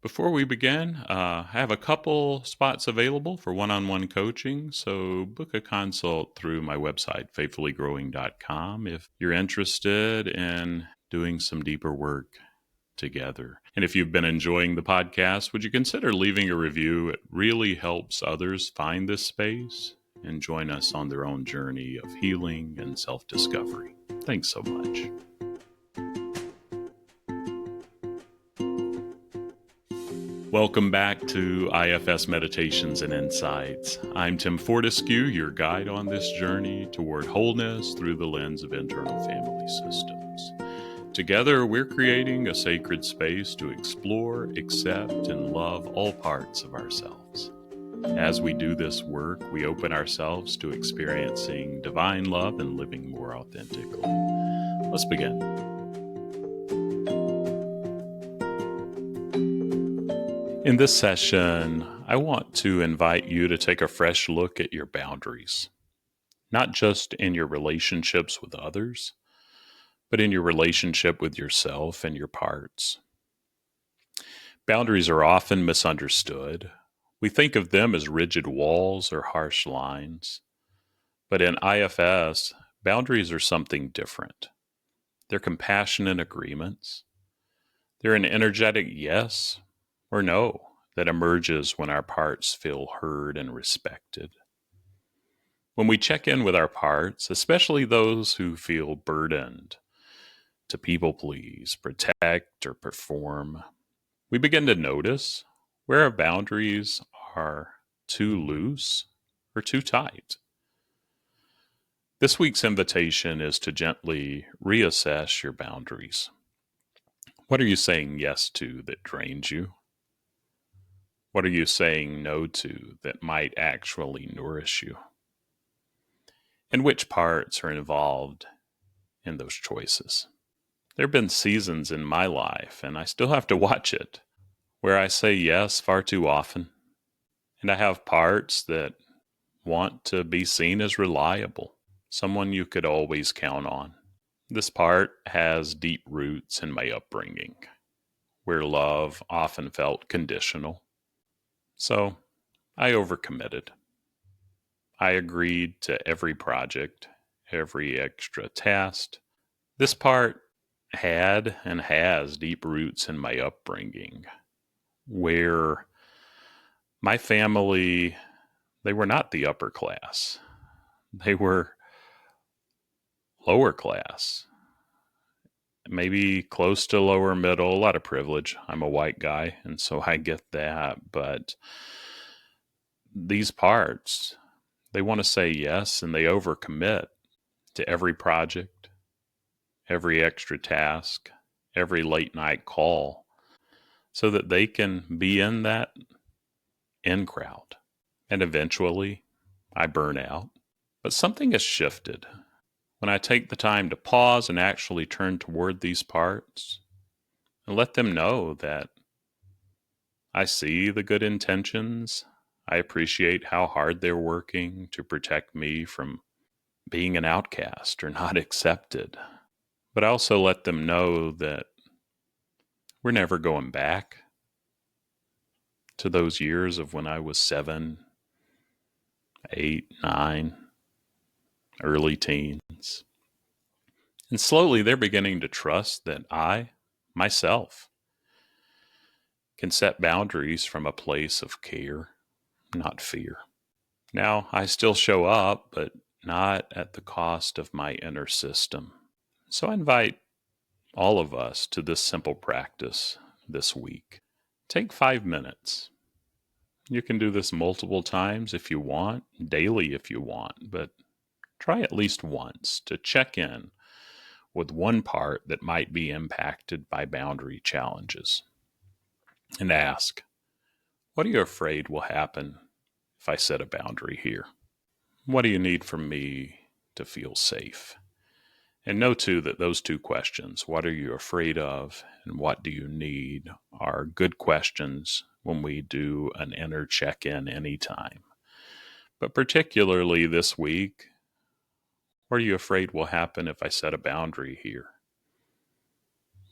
Before we begin, I have a couple spots available for one-on-one coaching, so book a consult through my website, faithfullygrowing.com, if you're interested in doing some deeper work together. And if you've been enjoying the podcast, would you consider leaving a review? It really helps others find this space and join us on their own journey of healing and self-discovery. Thanks so much. Welcome back to IFS Meditations and Insights. I'm Tim Fortescue, your guide on this journey toward wholeness through the lens of internal family systems. Together, we're creating a sacred space to explore, accept, and love all parts of ourselves. As we do this work, we open ourselves to experiencing divine love and living more authentically. Let's begin. In this session, I want to invite you to take a fresh look at your boundaries, not just in your relationships with others, but in your relationship with yourself and your parts. Boundaries are often misunderstood. We think of them as rigid walls or harsh lines, but in IFS, boundaries are something different. They're compassionate agreements. They're an energetic yes or no that emerges when our parts feel heard and respected. When we check in with our parts, especially those who feel burdened to people please, protect, or perform, we begin to notice where our boundaries are too loose or too tight. This week's invitation is to gently reassess your boundaries. What are you saying yes to that drains you? What are you saying no to that might actually nourish you? And which parts are involved in those choices? There have been seasons in my life, and I still have to watch it, where I say yes far too often. And I have parts that want to be seen as reliable, someone you could always count on. This part has deep roots in my upbringing, where love often felt conditional. So I overcommitted. I agreed to every project, every extra task. This part had and has deep roots in my upbringing, where my family, they were not the upper class. They were lower class, maybe close to lower middle, a lot of privilege. I'm a white guy, and so I get that. But these parts, they want to say yes, and they overcommit to every project, every extra task, every late night call, so that they can be in that in crowd. And eventually, I burn out. But something has shifted. When I take the time to pause and actually turn toward these parts and let them know that I see the good intentions, I appreciate how hard they're working to protect me from being an outcast or not accepted. But I also let them know that we're never going back to those years of when I was 7, 8, 9, early teens. And slowly they're beginning to trust that I, myself, can set boundaries from a place of care, not fear. Now, I still show up, but not at the cost of my inner system. So I invite all of us to this simple practice this week. Take 5 minutes. You can do this multiple times if you want, daily if you want, but try at least once to check in with one part that might be impacted by boundary challenges. And ask, what are you afraid will happen if I set a boundary here? What do you need from me to feel safe? And know too that those two questions, what are you afraid of and what do you need, are good questions when we do an inner check-in anytime. But particularly this week, what are you afraid will happen if I set a boundary here?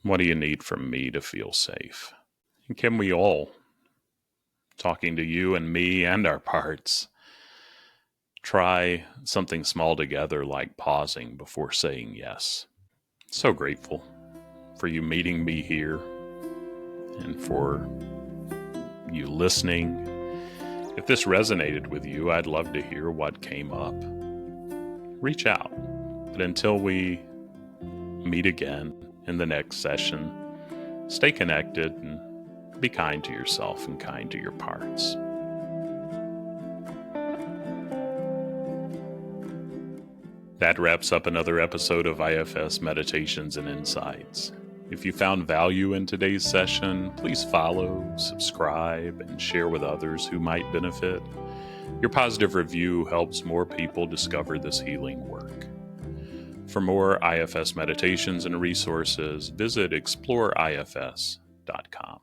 What do you need from me to feel safe? And can we all, talking to you and me and our parts, try something small together like pausing before saying yes? So grateful for you meeting me here and for you listening. If this resonated with you, I'd love to hear what came up. Reach out. But until we meet again in the next session, stay connected and be kind to yourself and kind to your parts. That wraps up another episode of IFS Meditations and Insights. If you found value in today's session, please follow, subscribe, and share with others who might benefit. Your positive review helps more people discover this healing work. For more IFS meditations and resources, visit exploreifs.com.